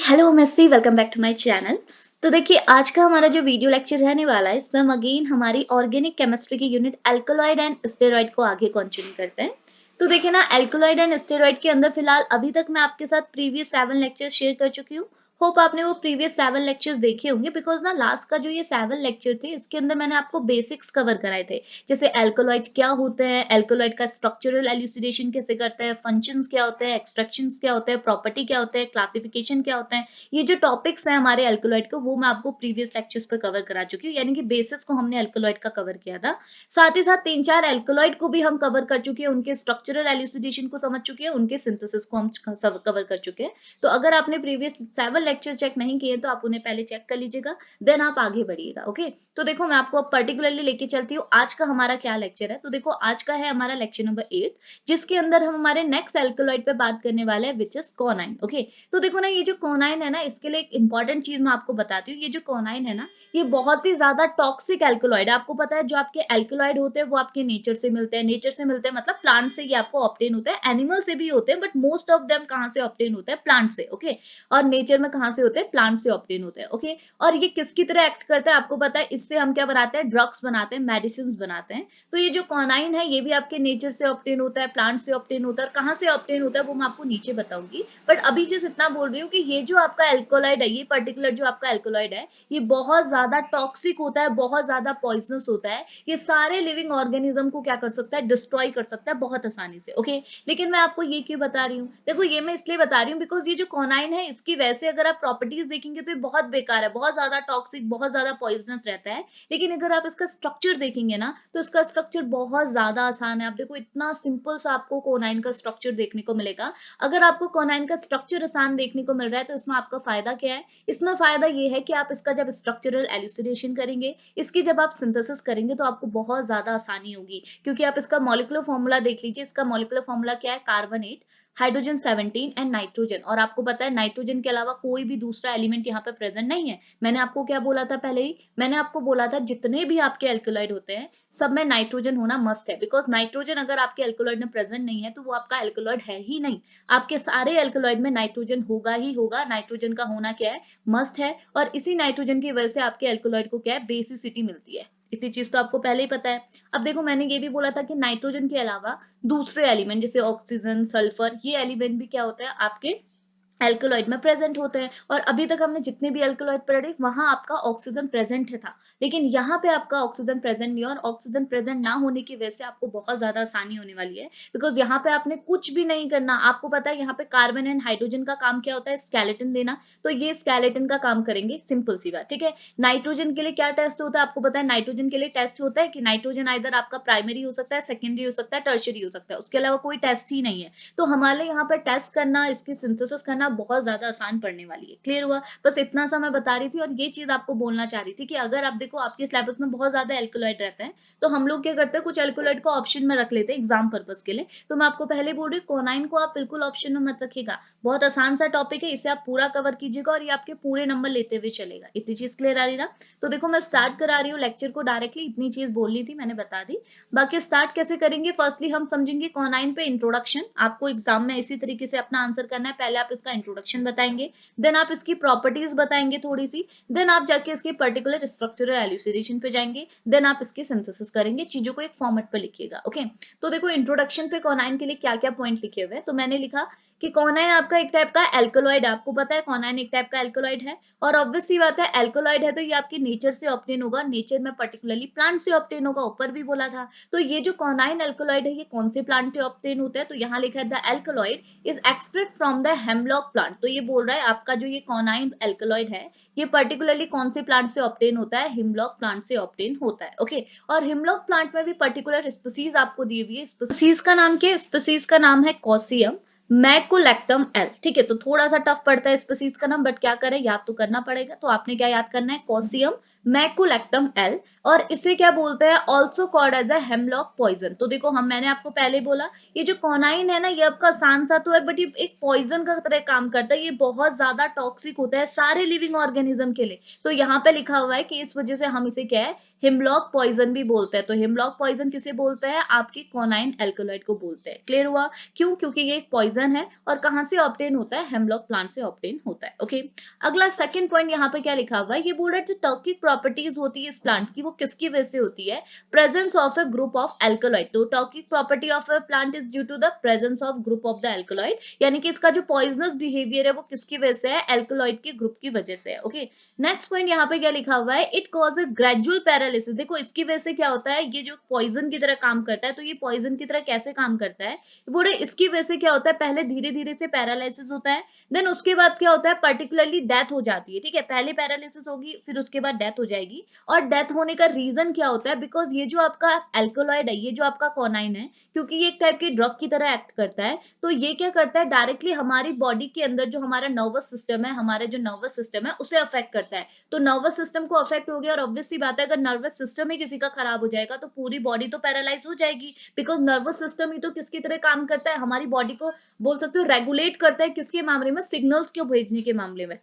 Hello missy, welcome back to my channel. तो देखिए आज का हमारा जो वीडियो लेक्चर रहने वाला है इसमें हम अगेन हमारी ऑर्गेनिक केमिस्ट्री की यूनिट एल्कलॉइड एंड स्टेरॉइड को आगे कंटिन्यू करते हैं। तो देखिए ना, एल्कलॉइड एंड स्टेरॉइड के अंदर फिलहाल अभी तक मैं आपके साथ प्रीवियस 7 लेक्चर्स शेयर कर चुकी हूँ। होप आपने वो प्रीवियस 7 लेक्चर्स देखे होंगे, बिकॉज ना लास्ट का जो ये 7 लेक्चर थे इसके अंदर मैंने आपको बेसिक्स कवर कराए थे। जैसे एल्कलॉइड क्या होते हैं, एल्कलॉइड का स्ट्रक्चरल एल्यूसिडेशन कैसे करते हैं, फंक्शंस क्या होते हैं, एक्सट्रैक्शंस क्या होते हैं, प्रॉपर्टी क्या होते हैं, क्लासिफिकेशन क्या होते हैं। ये जो टॉपिक्स हैं हमारे एल्कलॉइड को, वो मैं आपको प्रीवियस लेक्चर्स पे कवर करा चुकी हूँ, यानी कि बेसिस को हमने एल्कलॉइड का कवर किया था। साथ ही साथ 3-4 एल्कलॉइड को भी हम कवर कर चुके हैं, उनके स्ट्रक्चरल एल्यूसिडेशन को समझ चुके हैं, उनके सिंथेसिस को हम कवर कर चुके हैं। तो अगर आपने प्रीवियस 7 लेक्चर चेक नहीं किए तो आप उन्हें पहले चेक कर लीजिएगा, देन आप आगे बढ़िएगा। ओके, तो देखो मैं आपको अब पर्टिकुलरली लेके चलती हूँ आज का हमारा क्या लेक्चर है। तो देखो आज का है हमारा लेक्चर नंबर 8, जिसके अंदर हम हमारे नेक्स्ट एल्कलॉइड पे बात करने वाले हैं, विच इज कोनाइन। ओके, तो देखो ना, ये जो कोनाइन है ना, इसके लिए एक इंपॉर्टेंट चीज मैं आपको बताती हूँ। ये जो कोनाइन है ना, ये बहुत ही ज्यादा टॉक्सिक एल्कलॉइड है। आपको पता है जो आपके एल्कलॉइड होते हैं वो आपके नेचर से मिलते हैं, नेचर से मिलते हैं मतलब प्लांट से ये आपको ऑब्टेन होते हैं, एनिमल से भी होते हैं, बट मोस्ट ऑफ देम कहाँ से ऑब्टेन होते हैं, प्लांट से। ओके, और नेचर में कहाँ से होते हैं, प्लांट से ऑब्टेन होते हैं। ओके, और ये किसकी तरह एक्ट करता है आपको पता है, इससे हम क्या बनाते हैं, ड्रग्स बनाते हैं, मेडिसिन बनाते हैं। तो ये जो कोनाइन है ये भी आपके नेचर से ऑब्टेन होता है, प्लांट से ऑब्टेन होता है, और कहाँ से ऑब्टेन होता है वो मैं आपको नीचे बताऊंगी। बट अभी जस्ट इतना बोल रही हूँ कि ये जो आपका एल्कोलॉइड है, ये पर्टिकुलर जो आपका एल्कोलॉइड है, ये बहुत ज्यादा टॉक्सिक होता है, बहुत ज्यादा पॉइजनस होता है। ये सारे लिविंग ऑर्गेनिज्म को क्या कर सकता है, डिस्ट्रॉय कर सकता है बहुत आसानी से। ओके, लेकिन मैं आपको ये क्यों बता रही हूँ, देखो ये मैं इसलिए बता रही हूँ बिकॉज ये जो कोनाइन है इसकी वैसे अगर आप प्रॉपर्टीज देखेंगे तो ये बहुत बेकार है, बहुत ज्यादा टॉक्सिक, बहुत ज्यादा पॉइजनस रहता है। लेकिन अगर आप इसका स्ट्रक्चर देखेंगे ना, तो इसका स्ट्रक्चर बहुत ज्यादा आसान है। आप देखो इतना सिंपल सा आपको कोनाइन का स्ट्रक्चर देखने को मिलेगा। अगर आपको कोनाइन का स्ट्रक्चर आसान देखने को मिल रहा है तो इसमें आपका फायदा क्या है, इसमें फायदा ये है कि आप इसका जब स्ट्रक्चरल एल्यूसिडेशन करेंगे, इसकी जब आप सिंथेसिस करेंगे तो आपको बहुत ज्यादा आसानी होगी, क्योंकि आप इसका मॉलिक्यूलर फॉर्मूला देख लीजिए। इसका मॉलिक्यूलर फॉर्मूला क्या है, कार्बन 8, हाइड्रोजन 17 एंड नाइट्रोजन। और आपको पता है नाइट्रोजन के अलावा कोई भी दूसरा एलिमेंट यहाँ पे प्रेजेंट नहीं है। मैंने आपको क्या बोला था पहले ही, मैंने आपको बोला था जितने भी आपके एल्कलॉइड होते हैं सब में नाइट्रोजन होना मस्ट है, बिकॉज नाइट्रोजन अगर आपके एल्कलॉइड में प्रेजेंट नहीं है तो वो आपका एल्कलॉइड है ही नहीं। आपके सारे एल्कलॉइड में नाइट्रोजन होगा ही होगा, नाइट्रोजन का होना क्या है, मस्ट है। और इसी नाइट्रोजन की वजह से आपके एल्कलॉइड को क्या है, बेसिसिटी मिलती है। इतनी चीज तो आपको पहले ही पता है। अब देखो मैंने ये भी बोला था कि नाइट्रोजन के अलावा दूसरे एलिमेंट जैसे ऑक्सीजन, सल्फर, ये एलिमेंट भी क्या होता है आपके एल्कलॉइड में प्रेजेंट होते हैं। और अभी तक हमने जितने भी एल्कलॉइड पढ़े वहां आपका ऑक्सीजन प्रेजेंट है था, लेकिन यहाँ पे आपका ऑक्सीजन प्रेजेंट नहीं है। और ऑक्सीजन प्रेजेंट ना होने की वजह से आपको बहुत ज्यादा आसानी होने वाली है, बिकॉज यहाँ पे आपने कुछ भी नहीं करना। आपको पता है यहाँ पे कार्बन एंड हाइड्रोजन का काम क्या होता है, स्केलेटन देना। तो ये स्केलेटन का काम करेंगे, सिंपल सी बात, ठीक है। नाइट्रोजन के लिए क्या टेस्ट होता है आपको पता है, नाइट्रोजन के लिए टेस्ट होता है कि नाइट्रोजन आइदर आपका प्राइमरी हो सकता है, सेकेंडरी हो सकता है, टर्शियरी हो सकता है, उसके अलावा कोई टेस्ट ही नहीं है। तो हमारे यहाँ पर टेस्ट करना, इसकी सिंथेसिस करना बहुत ज्यादा आसान पड़ने वाली है। क्लियर हुआ, बस इतना सा मैं बता रही थी। और ये चीज आपको बोलना चाह रही थी कि अगर आप देखो आपके सिलेबस में बहुत ज्यादा एल्कलॉइड रहते हैं तो हम लोग क्या करते हैं, कुछ एल्कलॉइड को ऑप्शन में रख लेते हैं एग्जाम पर्पस के लिए। तो मैं आपको पहले बोल रही हूँ कोनाइन को आप बिल्कुल ऑप्शन में मत रखिएगा, बहुत आसान सा टॉपिक है, इसे आप पूरा कवर कीजिएगा और ये आपके पूरे नंबर लेते हुए चलेगा। इतनी चीज क्लियर आ रही ना। तो देखो मैं स्टार्ट करा रही हूँ लेक्चर को डायरेक्टली, इतनी चीज बोलनी थी मैंने बता दी। बाकी स्टार्ट कैसे करेंगे, फर्स्टली हम समझेंगे कोनाइन पे इंट्रोडक्शन। आपको एग्जाम में इसी तरीके से अपना आंसर करना है, पहले आप इसका इंट्रोडक्शन बताएंगे, देन आप इसकी प्रॉपर्टीज बताएंगे थोड़ी सी, देन आप जाके इसके पर्टिकुलर स्ट्रक्चरल एल्यूसिडेशन पे जाएंगे, देन आप इसकी सिंथेसिस करेंगे। चीजों को एक फॉर्मेट पे लिखिएगा। ओके, तो देखो इंट्रोडक्शन पे कोनाइन के लिए क्या क्या पॉइंट लिखे हुए हैं। तो मैंने लिखा कि कोनाइन आपका एक टाइप का एल्कलॉइड है। आपको पता है कोनाइन एक टाइप का एल्कलॉइड है, और ऑब्वियस सी बात है एल्कलॉइड है तो ये आपके नेचर से ऑब्टेन होगा, नेचर में पर्टिकुलरली प्लांट से ऑब्टेन होगा, ऊपर भी बोला था। तो ये जो कोनाइन एल्कलॉइड है ये कौन से प्लांट से ऑब्टेन होता है, तो यहाँ लिखा है the alkaloid is extract from the hemlock plant. तो ये बोल रहा है आपका जो ये कोनाइन एल्कलॉइड है ये पर्टिकुलरली कौन से प्लांट से ऑब्टेन होता है, हिमलॉक प्लांट से ऑब्टेन होता है। ओके, और हिमलॉक प्लांट में भी पर्टिकुलर स्पीसीज आपको दी हुई है। स्पीसीज का नाम क्या है, स्पीसीज का नाम है कॉसियम मैकुलेक्टम एल। ठीक है, तो थोड़ा सा टफ पड़ता है स्पीसीज का नाम, बट क्या करें याद तो करना पड़ेगा। तो आपने क्या याद करना है, कॉसियम मैकुलेक्टम एल। और इसे क्या बोलते हैं, also called as a hemlock poison. तो देखो मैंने आपको पहले बोला ये जो कोनाइन है ना ये आपका आसान सा तो है, बट ये एक पॉइजन का तरह काम करता है। ये बहुत ज्यादा टॉक्सिक होता है सारे लिविंग ऑर्गेनिज्म के लिए। तो यहाँ पे लिखा हुआ है कि इस वजह से हम इसे क्या है, हिमलॉक पॉइजन भी बोलते हैं। तो हिमलॉक पॉइजन किसे बोलते हैं, आपकी कोनाइन एल्कलॉइड को बोलते हैं। क्लियर हुआ, क्यों, क्योंकि ये एक पॉइजन पॉइजन है और कहाँ से ऑब्टेन होता है, हेमलॉक प्लांट से ऑब्टेन होता है। ओके, अगला सेकंड पॉइंट यहाँ पे क्या लिखा हुआ है, ये बोल रहा है जो टॉक्सिक प्रॉपर्टीज होती है इस प्लांट की वो किसकी वजह से होती है, presence of a group of alkaloid. तो toxic property of a plant is due to the presence of group of the alkaloid, यानी कि इसका जो पॉइजनस बिहेवियर है वो किसकी वजह से है, एल्कलॉइड के ग्रुप की वजह से है। ओके, नेक्स्ट पॉइंट यहाँ पे क्या लिखा हुआ है, it cause a gradual paralysis. देखो इसकी वजह से क्या होता है, ये जो पॉइजन की तरह काम करता है, तो ये पॉइजन की तरह कैसे काम करता है, बोले इसकी वजह से क्या होता है, पहले धीरे धीरे से पैरालिसिस होता है, देन उसके बाद क्या होता है, पर्टिकुलरली डेथ हो जाती है। ठीक है, पहले पैरालिसिस होगी फिर उसके बाद डेथ हो जाएगी। और डेथ होने का रीजन क्या होता है, बिकॉज ये जो आपका एल्कोलॉइड है, ये जो आपका कॉनाइन है, क्योंकि ये एक टाइप की ड्रग की तरह एक्ट करता है, तो ये क्या करता है, डायरेक्टली हमारी बॉडी के अंदर जो हमारा नर्वस सिस्टम है, हमारा जो नर्वस सिस्टम है उसे अफेक्ट करता है। तो नर्वस सिस्टम को अफेक्ट हो गया और ऑब्वियस सी बात है, अगर नर्वस सिस्टम ही किसी का खराब हो जाएगा तो पूरी बॉडी तो पैरालाइज हो जाएगी, बिकॉज नर्वस सिस्टम ही तो किसकी तरह काम करता है, हमारी बॉडी को बोल सकते हो रेगुलेट करता है, किसके मामले में, सिग्नल्स को भेजने के मामले में।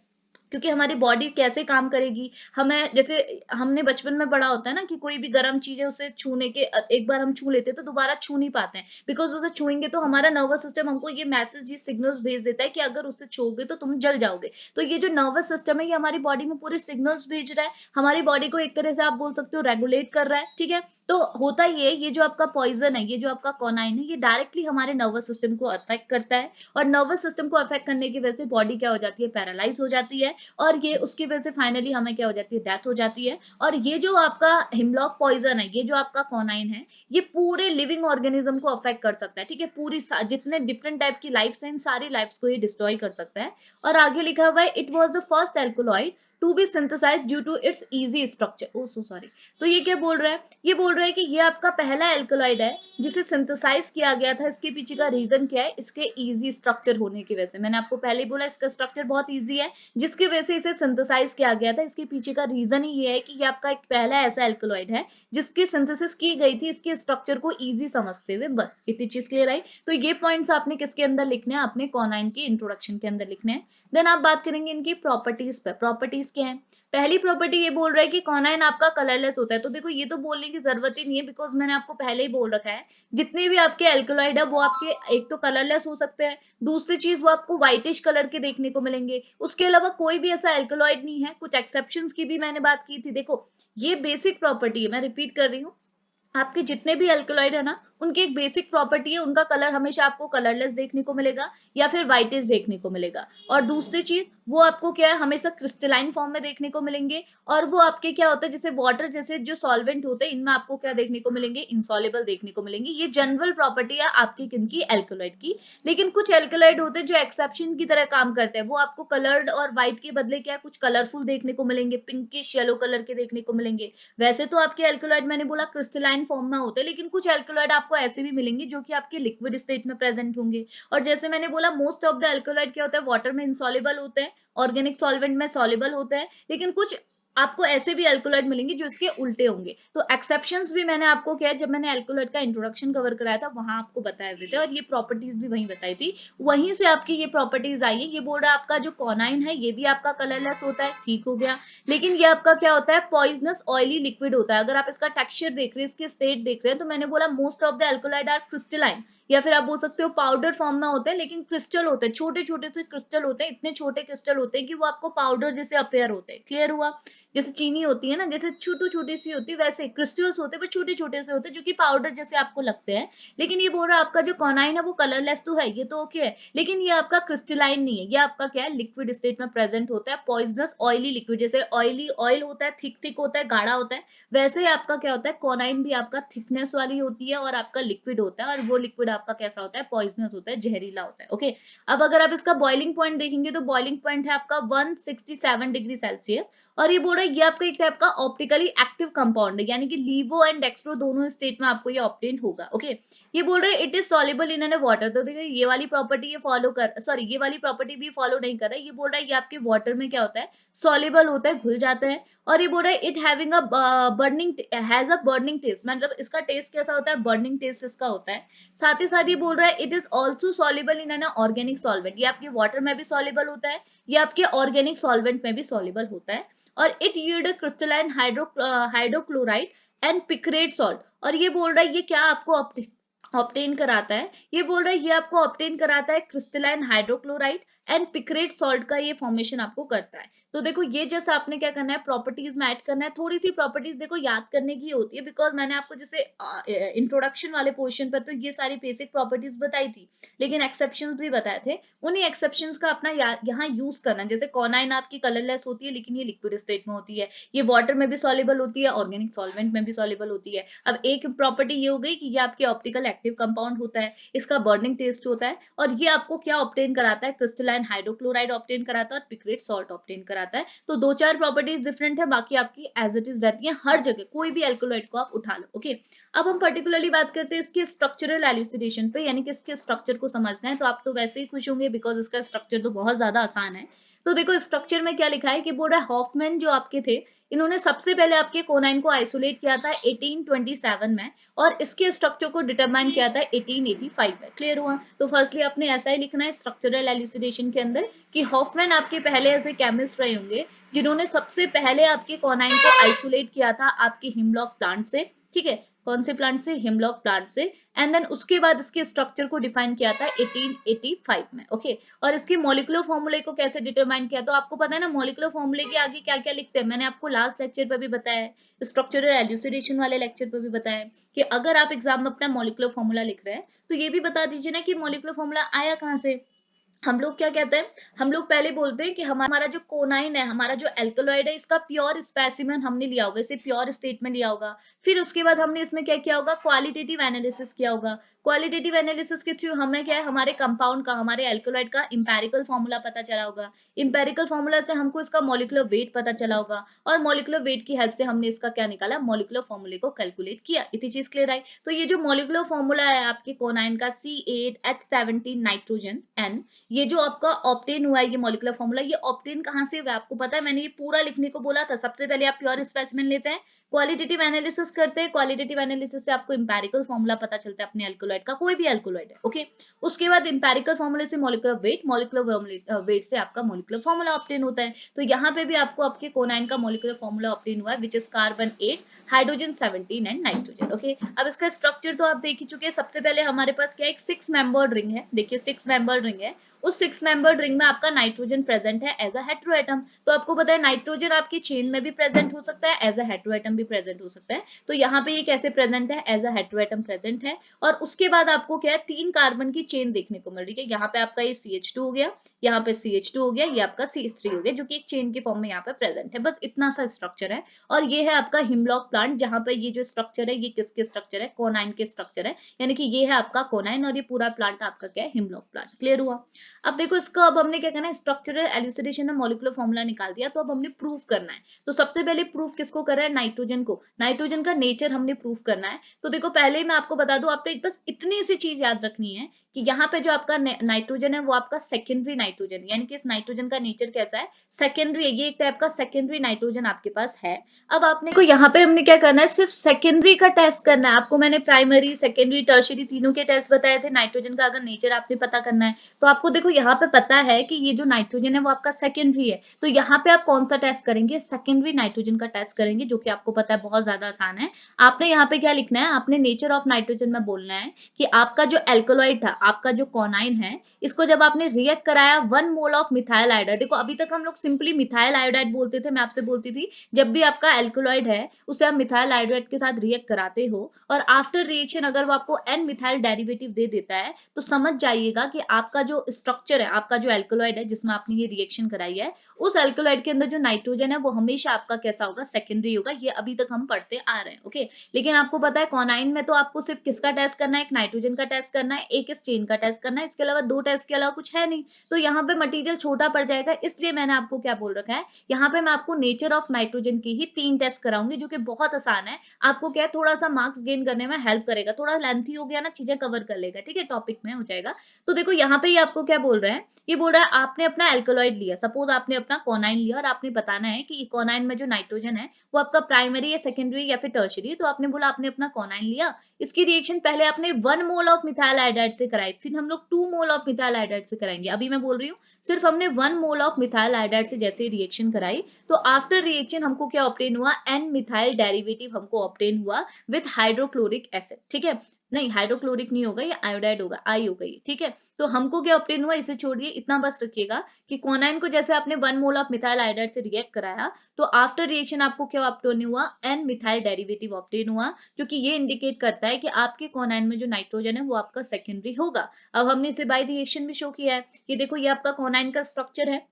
क्योंकि हमारी बॉडी कैसे काम करेगी, हमें जैसे हमने बचपन में पढ़ा होता है ना कि कोई भी गर्म चीज है उसे छूने के एक बार हम छू लेते हैं तो दोबारा छू नहीं पाते हैं, बिकॉज उसे छुएंगे तो हमारा नर्वस सिस्टम हमको ये मैसेज, ये सिग्नल्स भेज देता है कि अगर उससे छूओगे तो तुम जल जाओगे। तो ये जो नर्वस सिस्टम है ये हमारी बॉडी में पूरे सिग्नल्स भेज रहा है, हमारी बॉडी को एक तरह से आप बोल सकते हो रेगुलेट कर रहा है। ठीक है, तो होता ये जो आपका पॉइजन है, ये जो आपका कॉनाइन है, ये डायरेक्टली हमारे नर्वस सिस्टम को अफेक्ट करता है, और नर्वस सिस्टम को अफेक्ट करने की वजह से बॉडी क्या हो जाती है, पैरालाइज हो जाती है, और ये उसकी वजह से फाइनली हमें क्या हो जाती है, डेथ हो जाती है। और ये जो आपका हिमलॉक पॉइजन है, ये जो आपका कॉनाइन है, ये पूरे लिविंग ऑर्गेनिज्म को अफेक्ट कर सकता है। ठीक है, पूरी जितने डिफरेंट टाइप की लाइफ्स हैं, सारी लाइफ्स को ये डिस्ट्रॉय कर सकता है। और आगे लिखा हुआ है, it was the first alkaloid to be synthesised due to its easy structure. Oh so sorry. तो ये क्या बोल रहा है, ये बोल रहा है कि ये आपका पहला एल्कोलॉइड है जिसे सिंथेसाइज किया गया था। इसके पीछे का रीजन क्या है, इसके इजी स्ट्रक्चर होने की वजह से। मैंने आपको पहले ही बोला इसका स्ट्रक्चर बहुत इजी है, जिसकी वजह से इसे सिंथेसाइज किया गया था। इसके पीछे का रीजन ही ये है कि ये आपका एक पहला ऐसा एल्कोलॉइड है जिसकी सिंथेसिस की गई थी इसके स्ट्रक्चर को इजी समझते हुए। बस इतनी चीज क्लियर आई। तो ये पॉइंट्स आपने किसके अंदर लिखने हैं, अपने कॉनाइन के इंट्रोडक्शन के अंदर लिखने हैं। देन आप बात करेंगे इनकी प्रॉपर्टीज पे। प्रॉपर्टीज क्या है, पहली प्रॉपर्टी ये बोल रहा है कि कॉनाइन आपका कलरलेस होता है। तो देखो ये तो बोलने की जरूरत ही नहीं है, बिकॉज मैंने आपको पहले ही बोल रखा है जितने भी आपके एल्कोलॉइड है वो आपके एक तो कलरलेस हो सकते हैं, दूसरी चीज वो आपको व्हाइटिश कलर के देखने को मिलेंगे। उसके अलावा कोई भी ऐसा एल्कोलॉइड नहीं है। कुछ एक्सेप्शंस की भी मैंने बात की थी। देखो ये बेसिक प्रॉपर्टी है, मैं रिपीट कर रही हूँ, आपके जितने भी एल्कलॉइड है ना उनकी एक बेसिक प्रॉपर्टी है, उनका कलर हमेशा आपको कलरलेस देखने को मिलेगा या फिर व्हाइटिश देखने को मिलेगा। और दूसरी चीज वो आपको क्या है, हमेशा क्रिस्टलाइन फॉर्म में देखने को मिलेंगे। और वो आपके क्या होता है, जैसे वाटर जैसे जो सॉल्वेंट होते हैं इनमें आपको क्या देखने को मिलेंगे, इंसॉल्युबल देखने को मिलेंगे। ये जनरल प्रॉपर्टी है आपकी किनकी, एल्कलॉइड की। लेकिन कुछ एल्कलॉइड होते हैं जो एक्सेप्शन की तरह काम करते हैं, वो आपको कलर्ड और व्हाइट के बदले क्या कुछ कलरफुल देखने को मिलेंगे, पिंकिश येलो कलर के देखने को मिलेंगे। वैसे तो आपके एल्कलॉइड मैंने बोला क्रिस्टलाइन फॉर्म में होते हैं, लेकिन कुछ एल्कलॉइड आपको ऐसे भी मिलेंगे जो कि आपके लिक्विड स्टेट में प्रेजेंट होंगे। और जैसे मैंने बोला मोस्ट ऑफ द एल्कलॉइड क्या होता है, वाटर में इंसॉल्युबल होते हैं, ऑर्गेनिक सॉल्वेंट में सॉल्युबल होते हैं। लेकिन कुछ आपको ऐसे भी एल्कोलॉइड मिलेंगे जो इसके उल्टे होंगे। तो एक्सेप्शंस भी मैंने आपको क्या है, जब मैंने एल्कोलॉइड का इंट्रोडक्शन कवर कराया था वहां आपको बताए हुए थे, और ये प्रॉपर्टीज भी वहीं बताई थी, वहीं से आपकी ये प्रॉपर्टीज आई है। ये बोल रहा है आपका जो कॉनाइन है ये भी आपका कलरलेस होता है, ठीक हो गया। लेकिन ये आपका क्या होता है, पॉइजनस ऑयली लिक्विड होता है। अगर आप इसका टेक्सचर देख रहे हैं, इसके स्टेट देख रहे हैं, तो मैंने बोला most of the alkaloid are crystalline, या फिर आप बोल सकते हो पाउडर फॉर्म में होते हैं, लेकिन क्रिस्टल होते हैं, छोटे छोटे से क्रिस्टल होते हैं, इतने छोटे क्रिस्टल होते हैं कि वो आपको पाउडर जैसे अपेयर होते हैं। क्लियर हुआ, जैसे चीनी होती है ना, जैसे छोटी छोटी सी होती है, वैसे क्रिस्टल्स होते हैं पर छोटे छोटे से होते हैं जो कि पाउडर जैसे आपको लगते हैं। लेकिन ये बोल रहा है आपका जो कॉनाइन है वो कलरलेस तो है, ये तो ओके है, लेकिन ये आपका क्रिस्टलाइन नहीं है, ये आपका क्या है, लिक्विड स्टेट में प्रेजेंट होता है, पॉइजनस ऑयली लिक्विड। जैसे ऑयली ऑयल होता है, थिक थिक होता है, गाढ़ा होता है, वैसे ही आपका क्या होता है, कॉनाइन भी आपका थिकनेस वाली होती है और आपका लिक्विड होता है, और वो लिक्विड आपका कैसा होता है, पॉइजनस होता है, जहरीला होता है। ओके, अब अगर आप इसका बॉइलिंग पॉइंट देखेंगे तो बॉइलिंग पॉइंट है आपका 167 डिग्री सेल्सियस। और ये बोल रहा है ये आपका एक टाइप का ऑप्टिकली एक्टिव कंपाउंड है, यानी कि लीवो एंड डेक्स्ट्रो दोनों स्टेट में आपको ये ऑब्टेन होगा। ओके, ये बोल रहे हैं it is soluble in water. तो देखिए ये वाली प्रॉपर्टी ये फॉलो कर, सॉरी ये वाली प्रॉपर्टी भी फॉलो नहीं कर रहा है। ये बोल रहा है ये आपके वाटर में क्या होता है, सॉल्युबल होता है, घुल जाता है। और ये बोल रहा है it having a burning, has a burning taste, मतलब इसका टेस्ट कैसा होता है, बर्निंग टेस्ट इसका होता है। साथ ही साथ ये बोल रहा है it is also soluble in an organic solvent, ये आपके वाटर में भी सॉल्युबल होता है, ये आपके ऑर्गेनिक सॉल्वेंट में भी सॉल्युबल होता है। और it yield crystalline hydrochloride and picrate salt. और ये बोल रहा है ये क्या आपको ऑब्टेन कराता है, ये बोल रहा है ये आपको ऑब्टेन कराता है crystalline hydrochloride and picrate salt का ये फॉर्मेशन आपको करता है। तो देखो ये जैसा आपने क्या करना है, प्रॉपर्टीज में ऐड करना है। थोड़ी सी प्रॉपर्टीज देखो याद करने की होती है, बिकॉज मैंने आपको जैसे इंट्रोडक्शन वाले पोर्शन पर तो ये सारी बेसिक प्रॉपर्टीज बताई थी, लेकिन एक्सेप्शंस भी बताए थे। उन्हीं एक्सेप्शंस का अपना यहाँ यूज करना है। जैसे कॉनाइन आपकी कलरलेस होती है, लेकिन ये लिक्विड स्टेट में होती है, ये वाटर में भी सॉल्युबल होती है, ऑर्गेनिक सॉल्वेंट में भी सॉल्युबल होती है। अब एक प्रॉपर्टी ये हो गई कि ये आपके ऑप्टिकल एक्टिव कंपाउंड होता है, इसका बर्निंग टेस्ट होता है, और ये आपको क्या ऑब्टेन कराता है, क्रिस्टलाइन हाइड्रोक्लोराइड ऑब्टेन कराता है और पिक्रेट सॉल्ट ऑब्टेन कराता है। तो दो चार प्रॉपर्टीज डिफरेंट है, बाकी आपकी एज इट इज रहती है हर जगह, कोई भी एल्कोलॉइड को आप उठा लो। ओके, अब हम पर्टिकुलरली बात करते हैं इसके स्ट्रक्चरल एल्यूसिडेशन पे, यानी कि इसके स्ट्रक्चर को समझना है। तो आप तो वैसे ही खुश होंगे बिकॉज इसका स्ट्रक्चर तो बहुत ज्यादा आसान है। तो देखो स्ट्रक्चर में क्या लिखा है कि बोल रहा है हॉफमैन जो आपके थे, इन्होंने सबसे पहले आपके कोनाइन को आइसोलेट किया था 1827 में, और इसके स्ट्रक्चर को डिटरमाइन किया था 1885 में। क्लियर हुआ? तो फर्स्टली आपने ऐसा ही लिखना है स्ट्रक्चरल एल्यूसिडेशन के अंदर कि हॉफमैन आपके पहले ऐसे केमिस्ट रहे होंगे जिन्होंने सबसे पहले आपके कोनाइन को आइसोलेट किया था आपके हिमलॉक प्लांट से। ठीक है, कौन से प्लांट से? हिमलॉक प्लांट से। एंड देन उसके बाद इसके स्ट्रक्चर को डिफाइन किया था 1885 में। ओके, और इसके मॉलिक्यूलर फॉर्मूले को कैसे डिटरमाइन किया? तो आपको पता है ना मॉलिक्यूलर फॉर्मूले के आगे क्या क्या लिखते हैं, मैंने आपको लास्ट लेक्चर पे भी बताया है, स्ट्रक्चरल एल्यूसिडेशन वाले लेक्चर पे भी बताया है कि अगर आप एग्जाम में अपना मॉलिक्यूलर फॉर्मूला लिख रहे हैं तो ये भी बता दीजिए ना कि मॉलिक्यूलर फॉर्मूला आया कहाँ से। हम लोग क्या कहते हैं, हम लोग पहले बोलते हैं कि हमारा जो कोनाइन है, हमारा जो एल्कलॉइड है, इसका प्योर स्पेसिमेन हमने लिया होगा, इसे प्योर स्टेट में लिया होगा। फिर उसके बाद हमने इसमें क्या किया होगा, क्वालिटेटिव एनालिसिस किया होगा। क्वालिटेटिव एनालिसिस के थ्रू हमें क्या है, हमारे कंपाउंड का, हमारे एल्कलॉइड का इंपेरिकल फॉर्मूला पता चला होगा। इंपेरिकल फॉर्मूला से हमको इसका मॉलिक्यूलर वेट पता चला होगा, और मॉलिक्यूलर वेट की हेल्प से हमने इसका क्या निकाला, मॉलिक्यूलर फॉर्मूले को कैलकुलेट किया। इतनी चीज क्लियर आई? तो ये जो मॉलिक्यूलर फॉर्मूला है आपके कोनाइन का C8H17 नाइट्रोजन N, ये जो आपका ऑप्टेन हुआ है, ये मॉलिक्यूलर फॉर्मूला, ये ऑप्टेन कहाँ से हुआ है आपको पता है? मैंने ये पूरा लिखने को बोला था। सबसे पहले आप प्योर स्पेसिमेन लेते हैं, क्वालिटेटिव एनालिसिस करते हैं, क्वालिटेटिव एनालिसिस से आपको इंपेरिकल फॉर्मूला पता चलता है अपने एल्कोलॉइड का, कोई भी एल्कोलॉइड है। ओके, उसके बाद इंपेरिकल फॉर्मूले से मॉलिक्यूलर वेट, मॉलिक्यूलर वेट से आपका मॉलिक्यूलर फॉर्मूला ऑप्टेन होता है। तो यहाँ पे भी आपको आपके कोनाइन का मॉलिक्यूलर फॉर्मूला ऑप्टेन हुआ है, which is carbon 8 hydrogen 17 and nitrogen. Okay, अब इसका स्ट्रक्चर तो आप देख ही चुके हैं। सबसे पहले हमारे पास क्या है, एक 6 मेंबर्ड रिंग है। देखिए 6 मेंबर्ड रिंग है, उस 6 मेंबर्ड रिंग में आपका नाइट्रोजन प्रेजेंट है एज अ हेटेरोएटम। तो आपको पता है नाइट्रोजन आपकी चेन में भी प्रेजेंट हो सकता है, एज अ हेटेरोएटम भी प्रेजेंट हो सकता है। तो यहाँ पे ये कैसे प्रेजेंट है, एज अ हेटेरोएटम प्रेजेंट है। और उसके बाद आपको क्या है, 3 कार्बन की चेन देखने को मिल रही है। यहाँ पे आपका ये CH2 हो गया, यहाँ पे CH2 हो गया, ये आपका CH3 हो गया, जो कि एक चेन के फॉर्म में यहाँ पे प्रेजेंट है। बस इतना सा स्ट्रक्चर है। और ये है आपका हिमलॉक प्लांट, जहां पे ये जो स्ट्रक्चर है ये किसके स्ट्रक्चर है, कोनाइन के स्ट्रक्चर है। यानी कि ये है आपका कोनाइन, और ये पूरा प्लांट आपका क्या है, हिमलॉक प्लांट। क्लियर हुआ? अब देखो इसको, अब हमने क्या करना है, स्ट्रक्चरल एल्यूसिडेशन में मॉलिक्यूलर फॉर्मूला निकाल दिया, तो अब हमने प्रूफ करना है। तो सबसे पहले प्रूफ किसको कर रहा है, नाइट्रोजन को। नाइट्रोजन का नेचर हमने प्रूफ करना है। तो देखो पहले ही मैं आपको बता दूं, आपने बस इतनी सी चीज याद रखनी है कि यहाँ पे जो आपका नाइट्रोजन है वो आपका सेकेंडरी नाइट्रोजन, यानी कि इस नाइट्रोजन का नेचर कैसा है, सेकेंडरी है। ये एक टाइप का सेकेंडरी नाइट्रोजन आपके पास है। अब आपने को यहाँ पे हमने क्या करना है, सिर्फ सेकेंडरी का टेस्ट करना है। आपको मैंने प्राइमरी, सेकेंडरी, टर्शियरी तीनों के टेस्ट बताए थे। नाइट्रोजन का अगर नेचर आपने पता करना है तो आपको देखो यहाँ पे पता है कि ये जो नाइट्रोजन है वो आपका सेकेंडरी है। तो यहाँ पे आप कौन सा टेस्ट करेंगे, सेकेंडरी नाइट्रोजन का टेस्ट करेंगे, जो कि आपको पता है बहुत ज्यादा आसान है। आपने यहाँ पे क्या लिखना है, आपने नेचर ऑफ नाइट्रोजन में बोलना है कि आपका जो एल्कोलॉइड था, आपका जो कोनाइन है, इसको जब आपने रिएक्ट कराया 1 मोल ऑफ मिथाइल आयोडाइड। देखो अभी तक हम लोग सिंपली मिथाइल आयोडाइड बोलते थे, मैं आपसे बोलती थी जब भी आपका एल्कोलॉइड है उसे आप मिथाइल आयोडाइड के साथ रिएक्ट कराते हो, और आफ्टर रिएक्शन अगर वो आपको एन मिथाइल डेरिवेटिव दे देता है, तो समझ जाइएगा कि आपका जो स्ट्रक्चर है, आपका जो एल्कोलॉइड है जिसमें आपने ये रिएक्शन कराई है, उस एल्कोलॉइड के अंदर जो नाइट्रोजन है वो हमेशा आपका कैसा होगा, सेकेंडरी होगा। ये अभी तक हम पढ़ते आ रहे हैं। ओके, लेकिन आपको पता है कोनाइन में तो आपको सिर्फ किसका टेस्ट करना है, एक नाइट्रोजन का टेस्ट करना है, एक इस चेन का टेस्ट करना है। इसके अलावा 2 टेस्ट के अलावा कुछ है नहीं। तो यहाँ पे मटेरियल छोटा पड़ जाएगा, इसलिए मैंने आपको क्या बोल रखा है, यहाँ पे मैं आपको नेचर ऑफ नाइट्रोजन की ही 3 टेस्ट कराऊंगी, जो कि बहुत आसान है। आपको क्या है, थोड़ा सा मार्क्स गेन करने में हेल्प करेगा। थोड़ा लेंथी हो गया ना, चीजें कवर कर लेगा, ठीक है, टॉपिक में हो जाएगा। तो देखो यहाँ पे ये आपको क्या बोल रहा है, ये बोल रहा है आपने अपना एल्कोलॉइड लिया, सपोज आपने अपना कोनाइन लिया, और आपने बताना है कि कोनाइन में जो नाइट्रोजन है वो आपका प्राइमरी या सेकेंडरी या फिर टर्शियरी। तो आपने बोला आपने अपना कोनाइन लिया, इसकी रिएक्शन पहले आपने 1 मोल ऑफ मिथाइल आयोडाइड से कराई, फिर हम लोग 2 मोल ऑफ मिथाइल आयोडाइड से कराएंगे। अभी मैं बोल रही हूँ सिर्फ हमने 1 मोल ऑफ मिथाइल आयोडाइड से जैसे रिएक्शन कराई, तो आफ्टर रिएक्शन हमको क्या ऑब्टेन हुआ, एन मिथाइल डेरिवेटिव हमको ऑब्टेन हुआ विथ हाइड्रोक्लोरिक एसिड। ठीक है, नहीं, हाइड्रोक्लोरिक नहीं होगा, ये आयोडाइड होगा, आई होगा ये, ठीक है। तो हमको क्या ऑब्टेन हुआ, इसे छोड़िए, इतना बस रखिएगा कि क्वानाइन को जैसे आपने 1 मोल ऑफ मिथाइल आयोडाइड से रिएक्ट कराया, तो आफ्टर रिएक्शन आपको क्या ऑब्टेन हुआ, एन मिथाइल डेरिवेटिव ऑब्टेन हुआ, जो कि ये इंडिकेट करता है कि आपके क्वानाइन में जो नाइट्रोजन है वो आपका सेकेंडरी होगा। अब हमने इसे बाय रिएक्शन भी शो किया है कि देखो ये आपका क्वानाइन का स्ट्रक्चर है,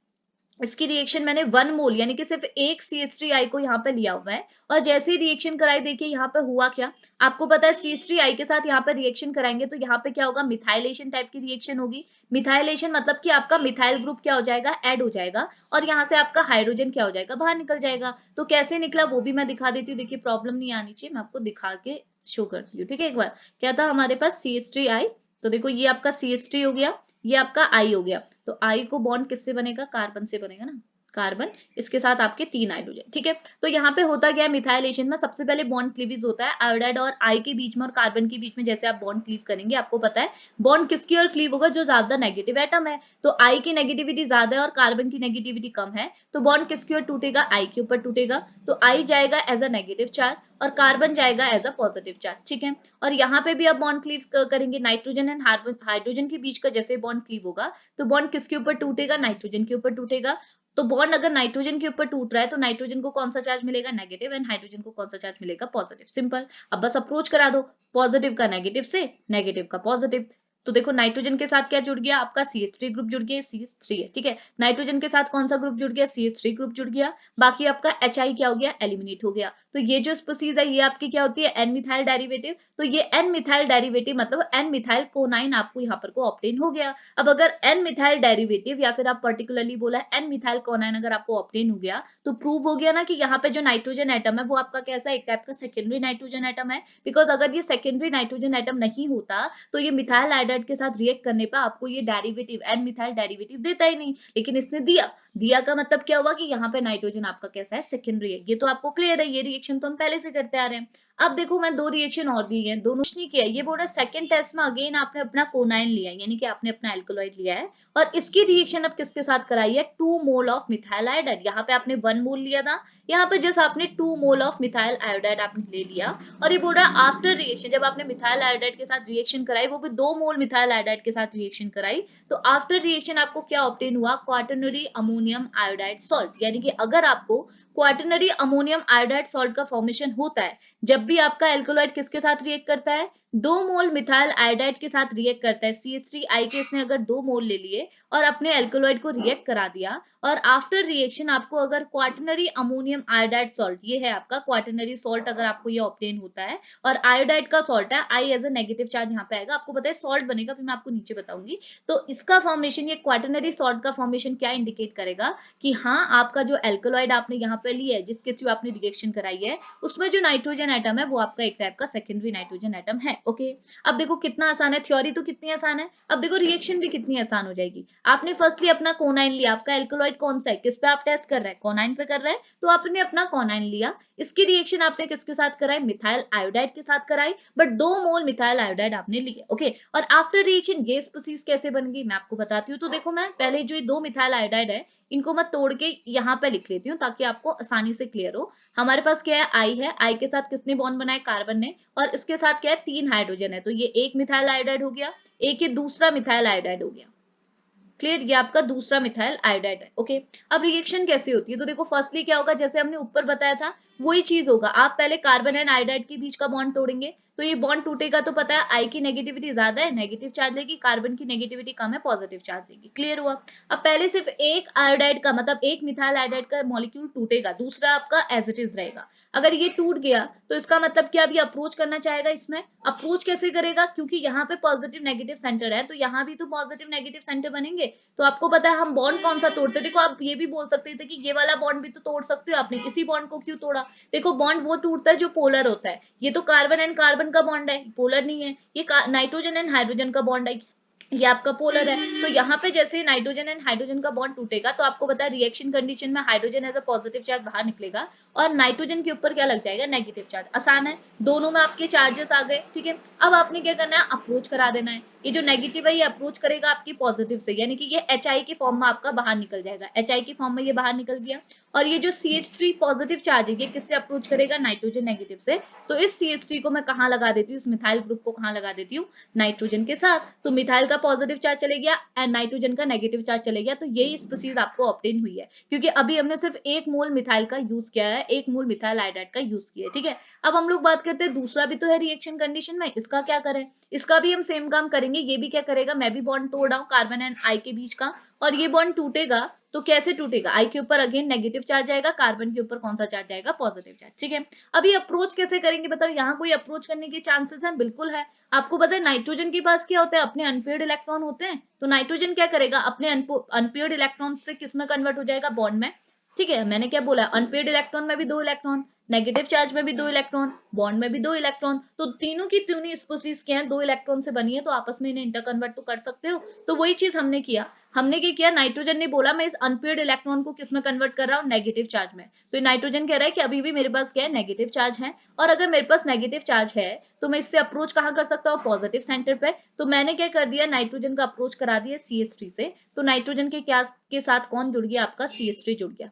इसकी रिएक्शन मैंने 1 मोल यानी कि सिर्फ एक CH3I को यहाँ पे लिया हुआ है, और जैसे ही रिएक्शन कराई, देखिए यहाँ पे हुआ क्या, आपको पता है CH3I के साथ यहाँ पे रिएक्शन कराएंगे तो यहाँ पे क्या होगा, मिथाइलेशन टाइप की रिएक्शन होगी। मिथाइलेशन मतलब कि आपका मिथाइल ग्रुप क्या हो जाएगा, ऐड हो जाएगा, और यहाँ से आपका हाइड्रोजन क्या हो जाएगा, बाहर निकल जाएगा। तो कैसे निकला वो भी मैं दिखा देती हूँ, देखिए प्रॉब्लम नहीं आनी चाहिए, मैं आपको दिखा के शो करती हूँ, ठीक है। एक बार क्या था हमारे पास CH3I, तो देखो ये आपका CH3 हो गया, ये आपका I हो गया, तो आई को बॉन्ड किससे बनेगा, कार्बन से बनेगा ना, कार्बन, इसके साथ आपके 3 हाइड्रोजन, ठीक है। तो यहाँ पे होता क्या है, मिथाइलेशन में सबसे पहले बॉन्ड क्लीवेज होता है आयोडाइड और आई के बीच में और कार्बन के बीच में। जैसे आप बॉन्ड क्लीव करेंगे, आपको पता है बॉन्ड किसकी ओर क्लीव होगा, जो ज्यादा नेगेटिव एटम है। तो आई की नेगेटिविटी ज्यादा है और कार्बन की नेगेटिविटी कम है, तो बॉन्ड किसकी ओर टूटेगा, आई के ऊपर टूटेगा। तो आई जाएगा एज अ नेगेटिव चार्ज और कार्बन जाएगा एज अ पॉजिटिव चार्ज, ठीक है। और यहाँ पे भी आप बॉन्ड क्लीव करेंगे, नाइट्रोजन एंड हाइड्रोजन के बीच का जैसे बॉन्ड क्लीव होगा, तो बॉन्ड किसके ऊपर टूटेगा, नाइट्रोजन के ऊपर टूटेगा। तो बॉन्ड अगर नाइट्रोजन के ऊपर टूट रहा है तो नाइट्रोजन को कौन सा चार्ज मिलेगा, नेगेटिव, एंड हाइड्रोजन को कौन सा चार्ज मिलेगा, पॉजिटिव। सिंपल, अब बस अप्रोच करा दो, पॉजिटिव का नेगेटिव से, नेगेटिव का पॉजिटिव। तो देखो नाइट्रोजन के साथ क्या जुड़ गया, आपका CH3 ग्रुप जुड़ गया, CH3 है, ठीक है। नाइट्रोजन के साथ कौन सा ग्रुप जुड़ गया, CH3 ग्रुप जुड़ गया, बाकी आपका HI क्या हो गया, एलिमिनेट हो गया। तो ये जो स्पीसीज है ये आपकी क्या होती है, एन मिथाइल डेरिवेटिव। तो ये एन मिथाइल डेरिवेटिव मतलब एन मिथाइल कोनाइन आपको यहाँ पर को ऑब्टेन हो गया। अब अगर एन मिथाइल डेरिवेटिव या फिर आप पर्टिकुलरली बोला एन मिथाइल कोनाइन अगर आपको ऑब्टेन हो गया, तो प्रूव हो गया ना कि यहाँ पे जो नाइट्रोजन एटम है वो आपका कैसा, एक टाइप का सेकेंडरी नाइट्रोजन एटम है। बिकॉज अगर ये सेकेंडरी नाइट्रोजन एटम नहीं होता तो ये मिथाइल आयोडाइड के साथ रिएक्ट करने पर आपको ये डेरिवेटिव एन मिथाइल डेरिवेटिव देता ही नहीं, लेकिन इसने दिया। दिया का मतलब क्या हुआ कि यहाँ पे नाइट्रोजन आपका कैसा है, सेकेंडरी है। ये तो आपको क्लियर है, ये रिएक्शन तो हम पहले से करते आ रहे हैं। अब देखो मैं 2 रिएक्शन और भी है, दोनों नहीं किया, ये बोल रहा है सेकंड टेस्ट में अगेन आपने अपना कोनाइन लिया है, यानी कि आपने अपना एल्कोलॉइड लिया है, और इसकी रिएक्शन अब किसके साथ कराई है, 2 मोल ऑफ मिथाइल आयोडाइड। यहाँ पे आपने 1 मोल लिया था, यहाँ पे जस्ट आपने 2 मोल ऑफ मिथाइल आयोडाइड आपने ले लिया। और ये बोल रहा है आफ्टर रिएक्शन, जब आपने मिथाइल आयोडाइड के साथ रिएक्शन कराई, वो भी 2 मोल मिथाइल आयोडाइड के साथ रिएक्शन कराई, तो आफ्टर रिएक्शन आपको क्या ऑब्टेन हुआ, क्वाटरनरी अमोनियम आयोडाइड सॉल्ट। यानी कि अगर आपको क्वाटरनरी अमोनियम आयोडाइड सॉल्ट का फॉर्मेशन होता है जब भी आपका एल्कोलॉइड किसके साथ रिएक्ट करता है, 2 मोल मिथाइल आयोडाइड के साथ रिएक्ट करता है। CH3I के इसने अगर 2 मोल ले लिए और अपने एल्कोलॉइड को रिएक्ट करा दिया, और आफ्टर रिएक्शन आपको अगर क्वाटरनरी अमोनियम आयोडाइड सॉल्ट, ये है आपका क्वाटरनरी सॉल्ट, अगर आपको ये ऑब्टेन होता है, और आयोडाइड का सॉल्ट है, I as a negative charge यहाँ पे आएगा, आपको पता है सॉल्ट बनेगा, फिर मैं आपको नीचे बताऊंगी। तो इसका फॉर्मेशन, ये क्वाटरनरी सॉल्ट का फॉर्मेशन क्या इंडिकेट करेगा कि हाँ आपका जो एल्कोलॉइड आपने यहाँ पे लिया है, जिसके थ्रू आपने रिएक्शन कराई है, उसमें जो नाइट्रोजन एटम है वो आपका एक टाइप का सेकेंडरी नाइट्रोजन एटम है। ओके, अब देखो कितना आसान है, थ्योरी तो कितनी आसान है, अब देखो रिएक्शन भी कितनी आसान हो जाएगी। आपने फर्स्टली अपना कोनाइन लिया, आपका एल्कोलॉइड कौन सा है, किस पे आप टेस्ट कर रहे हैं, कोनाइन पे कर रहे हैं, तो आपने अपना कोनाइन लिया, इसकी रिएक्शन आपने किसके साथ कराई, मिथाइल आयोडाइड के साथ कराई, बट 2 मोल मिथाइल आयोडाइड आपने लिया। ओके, और आफ्टर रिएक्शन ये स्पीसीज कैसे बन गई मैं आपको बताती हूँ। तो देखो मैं पहले जो ये 2 मिथाइल आयोडाइड है इनको मैं तोड़ के यहाँ पे लिख लेती हूँ ताकि आपको आसानी से क्लियर हो। हमारे पास क्या है, आई है, आई के साथ किसने बॉन्ड बनाया, कार्बन ने, और इसके साथ क्या है, 3 हाइड्रोजन है, तो ये एक मिथाइल आयोडाइड हो गया, एक ये दूसरा मिथाइल आयोडाइड हो गया। क्लियर, ये आपका दूसरा मिथाइल आयोडाइड है। ओके, अब रिएक्शन कैसे होती है, तो देखो फर्स्टली क्या होगा, जैसे हमने ऊपर बताया था वही चीज होगा। आप पहले कार्बन एंड आयोडाइड के बीच का बॉन्ड तोड़ेंगे, तो ये बॉन्ड टूटेगा, तो पता है आई की नेगेटिविटी ज्यादा है, नेगेटिव चार्ज लेगी, कार्बन की नेगेटिविटी कम है, पॉजिटिव चार्ज लेगी। क्लियर हुआ। अब पहले सिर्फ एक आयोडाइड का मतलब एक मिथाइल आयोडाइड का मॉलिक्यूल टूटेगा, दूसरा आपका एज इट इज रहेगा। अगर ये टूट गया तो इसका मतलब क्या, अभी अप्रोच करना चाहेगा, इसमें अप्रोच कैसे करेगा, क्योंकि यहाँ पे पॉजिटिव नेगेटिव सेंटर है, तो यहाँ भी तो पॉजिटिव नेगेटिव सेंटर बनेंगे। तो आपको पता है हम बॉन्ड कौन सा तोड़ते, देखो आप ये भी बोल सकते थे कि ये वाला बॉन्ड भी तो तोड़ सकते हो, आपने इसी बॉन्ड को क्यों तोड़ा। देखो बॉन्ड वो टूटता है जो पोलर होता है, ये तो कार्बन एंड कार्बन का बॉन्ड है, पोलर नहीं है, ये नाइट्रोजन एंड हाइड्रोजन का बॉन्ड है, ये आपका पोलर है। तो यहाँ पे जैसे नाइट्रोजन एंड हाइड्रोजन का बॉन्ड टूटेगा तो आपको पता है रिएक्शन कंडीशन में hydrogen as a positive charge बाहर निकलेगा और नाइट्रोजन के ऊपर क्या लग जाएगा, नेगेटिव चार्ज। आसान है, दोनों में आपके चार्जेस आ गए, ठीक है। अब आपने क्या करना है, अप्रोच करा देना है। ये जो नेगेटिव है ये अप्रोच करेगा आपकी पॉजिटिव से, यानी कि ये HI के फॉर्म में आपका बाहर निकल जाएगा, HI के फॉर्म में ये बाहर निकल गया। और ये जो CH3 पॉजिटिव चार्ज है ये किससे अप्रोच करेगा, नाइट्रोजन नेगेटिव से। तो इस CH3 को मैं कहाँ लगा देती हूँ, इस मिथाइल ग्रुप को कहाँ लगा देती हूँ, नाइट्रोजन के साथ। तो मिथाइल का पॉजिटिव चार्ज चले गया एंड नाइट्रोजन का नेगेटिव चार्ज चले गया। तो यही स्पीसीज आपको ऑब्टेन हुई है, क्योंकि अभी हमने सिर्फ 1 मोल मिथाइल का यूज किया है, 1 मोल मिथाइल आयोडाइड का यूज किया है, ठीक है। अब हम लोग बात करते हैं दूसरा भी तो है रिएक्शन कंडीशन में, इसका क्या करें, इसका भी हम सेम काम करेंगे। ये भी क्या करेगा, मैं भी बॉन्ड तोड़ रहा हूँ कार्बन एंड आई के बीच का, और ये बॉन्ड टूटेगा तो कैसे टूटेगा, आई के ऊपर अगेन नेगेटिव चार्ज आएगा, कार्बन के ऊपर कौन सा चार्ज आएगा, पॉजिटिव चार्ज, ठीक है। अभी अप्रोच कैसे करेंगे बताओ, यहाँ कोई अप्रोच करने के चांसेस हैं, बिल्कुल है। आपको पता है नाइट्रोजन के पास क्या होता है, अपने अनपेयर्ड इलेक्ट्रॉन होते हैं। तो नाइट्रोजन क्या करेगा, अपने अनपेयर्ड इलेक्ट्रॉन से किसमें कन्वर्ट हो जाएगा, बॉन्ड में, ठीक है। मैंने क्या बोला, अनपेयर्ड इलेक्ट्रॉन में भी 2 इलेक्ट्रॉन, नेगेटिव चार्ज में भी 2 इलेक्ट्रॉन, बॉन्ड में भी 2 इलेक्ट्रॉन। तो तीनों की तीनों स्पीसीज क्या है, 2 इलेक्ट्रॉन से बनी है, तो आपस में इन्हें इंटर कन्वर्ट तो कर सकते हो। तो वही चीज हमने किया। हमने क्या किया, नाइट्रोजन ने बोला मैं इस अनपेयर्ड इलेक्ट्रॉन को किसमें कन्वर्ट कर रहा हूँ, नेगेटिव चार्ज में। तो नाइट्रोजन कह रहा है कि अभी भी मेरे पास क्या है, नेगेटिव चार्ज है, और अगर मेरे पास नेगेटिव चार्ज है तो मैं इससे अप्रोच कहाँ कर सकता हूँ, पॉजिटिव सेंटर पे। तो मैंने क्या कर दिया, नाइट्रोजन का अप्रोच करा दिया CH3 से। तो नाइट्रोजन के क्या के साथ कौन जुड़ गया, आपका CH3 जुड़ गया।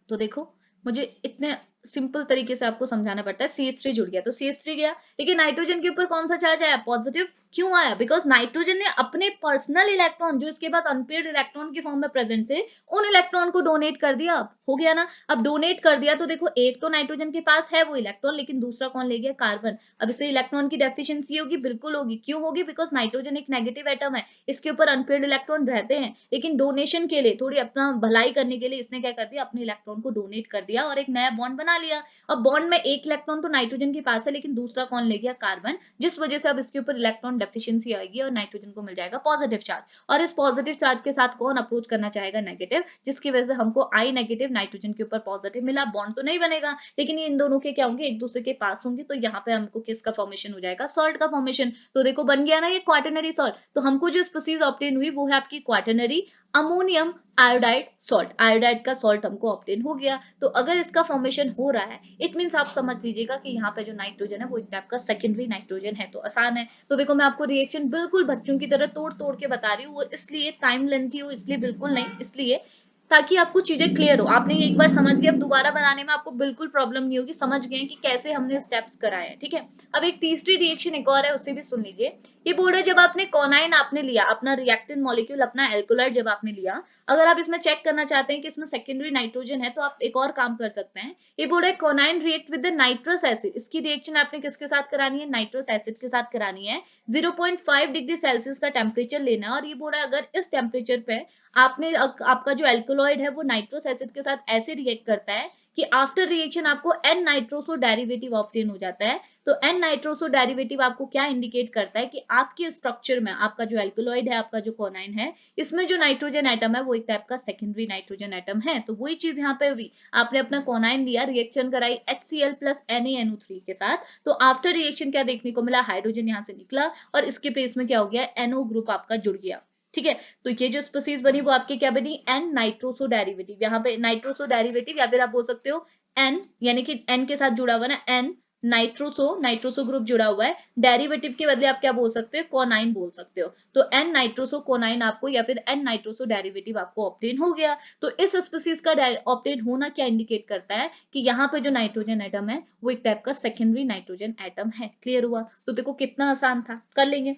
तो देखो, मुझे इतने सिंपल तरीके से आपको समझाना पड़ता है। CH3 जुड़ गया तो CH3 गया, लेकिन नाइट्रोजन के ऊपर कौन सा चार्ज आया, पॉजिटिव। क्यों आया, बिकॉज नाइट्रोजन ने अपने पर्सनल इलेक्ट्रॉन जो इसके बाद अनपेयर्ड इलेक्ट्रॉन के फॉर्म में प्रेजेंट थे, उन इलेक्ट्रॉन को डोनेट कर दिया। अब हो गया ना, अब डोनेट कर दिया तो देखो, एक तो नाइट्रोजन के पास है वो इलेक्ट्रॉन, लेकिन दूसरा कौन ले गया, कार्बन। अब इसे इलेक्ट्रॉन की डेफिशिएंसी होगी, बिल्कुल होगी। क्यों होगी, बिकॉज नाइट्रोजन एक नेगेटिव एटम है, इसके ऊपर अनपेयर्ड इलेक्ट्रॉन रहते हैं, लेकिन डोनेशन के लिए, थोड़ी अपना भलाई करने के लिए इसने क्या कर दिया, अपने इलेक्ट्रॉन को डोनेट कर दिया और एक नया बॉन्ड बना लिया। अब बॉन्ड में एक इलेक्ट्रॉन तो नाइट्रोजन के पास है, लेकिन दूसरा कौन ले गया, कार्बन, जिस वजह से अब इसके ऊपर इलेक्ट्रॉन डेफिशिएंसी आएगी और नाइट्रोजन को मिल जाएगा पॉजिटिव चार्ज। और इस पॉजिटिव चार्ज के साथ कौन अप्रोच करना चाहेगा, नेगेटिव, जिसकी वजह से हमको आई नेगेटिव, नाइट्रोजन के ऊपर पॉजिटिव मिला। बॉन्ड तो नहीं बनेगा, लेकिन ये इन दोनों के क्या होंगे, एक दूसरे के पास होंगे। तो यहाँ पे हमको किसका फॉर्मेशन हो जाएगा, सॉल्ट का फॉर्मेशन। तो देखो बन गया ना ये क्वाटरनरी सॉल्ट। तो हमको जो स्पीसीज ऑब्टेन हुई वो है आपकी quaternary ammonium iodide salt, iodide का सॉल्ट हमको ऑब्टेन हो गया। तो अगर इसका फॉर्मेशन हो रहा है, इट मींस आप समझ लीजिएगा कि यहाँ पे जो नाइट्रोजन है वो एक टाइप का सेकेंडरी नाइट्रोजन है। तो आसान है। तो देखो मैं आपको रिएक्शन बिल्कुल बच्चों की तरह तोड़ तोड़ के बता रही हूँ, वो इसलिए टाइम लेंथी हो, इसलिए बिल्कुल नहीं, इसलिए ताकि आपको चीजें क्लियर हो। आपने ये एक बार समझ गए, अब दोबारा बनाने में आपको बिल्कुल प्रॉब्लम नहीं होगी, समझ गए कि कैसे हमने स्टेप्स कराए हैं, ठीक है। अब एक तीसरी रिएक्शन एक और है, उससे भी सुन लीजिए। ये बोल रहे जब आपने कोनाइन आपने लिया, अपना रिएक्टेंट मॉलिक्यूल, अपना एल्कोलाइड जब आपने लिया, अगर आप इसमें चेक करना चाहते हैं कि इसमें सेकेंडरी नाइट्रोजन है, तो आप एक और काम कर सकते हैं। ये बोल रहे coniine react with the nitrous acid, इसकी रिएक्शन आपने किसके साथ करानी है, नाइट्रस एसिड के साथ करानी है। 0.5 डिग्री सेल्सियस का टेम्परेचर लेना है, और ये बोल रहा है अगर इस टेम्परेचर पे आपने आपका जो एल्कोलॉइड है वो नाइट्रस एसिड के साथ ऐसे रिएक्ट करता है कि आफ्टर रिएक्शन आपको एन नाइट्रोसो डेरिवेटिव ऑब्टेन हो जाता है। तो एन नाइट्रोसो डेरिवेटिव आपको क्या इंडिकेट करता है कि आपके स्ट्रक्चर में आपका जो एल्कोलॉइड है, आपका जो कोनाइन है, इसमें जो नाइट्रोजन एटम है वो एक टाइप का सेकेंडरी नाइट्रोजन एटम है। तो वही चीज यहाँ पे हुई, आपने अपना कोनाइन लिया, रिएक्शन कराई HCl प्लस NaNO3 के साथ। तो आफ्टर रिएक्शन क्या देखने को मिला, हाइड्रोजन यहाँ से निकला और इसके प्लेस में क्या हो गया, NO ग्रुप आपका जुड़ गया, ठीक है। तो ये जो स्पीसीज बनी वो आपकी क्या बनी, एन नाइट्रोसो डेरिवेटिव। यहाँ पे नाइट्रोसो डेरिवेटिव, या फिर आप बोल सकते हो एन, यानी कि एन के साथ जुड़ा हुआ ना, एन नाइट्रोसो, नाइट्रोसो ग्रुप जुड़ा हुआ है। डेरिवेटिव के बदले आप क्या बोल सकते हो, कोनाइन बोल सकते हो। तो एन नाइट्रोसो कोनाइन आपको, या फिर एन नाइट्रोसो डेरिवेटिव आपको ऑब्टेन हो गया। तो इस स्पीसीज का ऑब्टेन होना क्या इंडिकेट करता है कि यहाँ पे जो नाइट्रोजन एटम है वो एक टाइप का सेकेंडरी नाइट्रोजन एटम है। क्लियर हुआ। तो देखो कितना आसान था, कर लेंगे।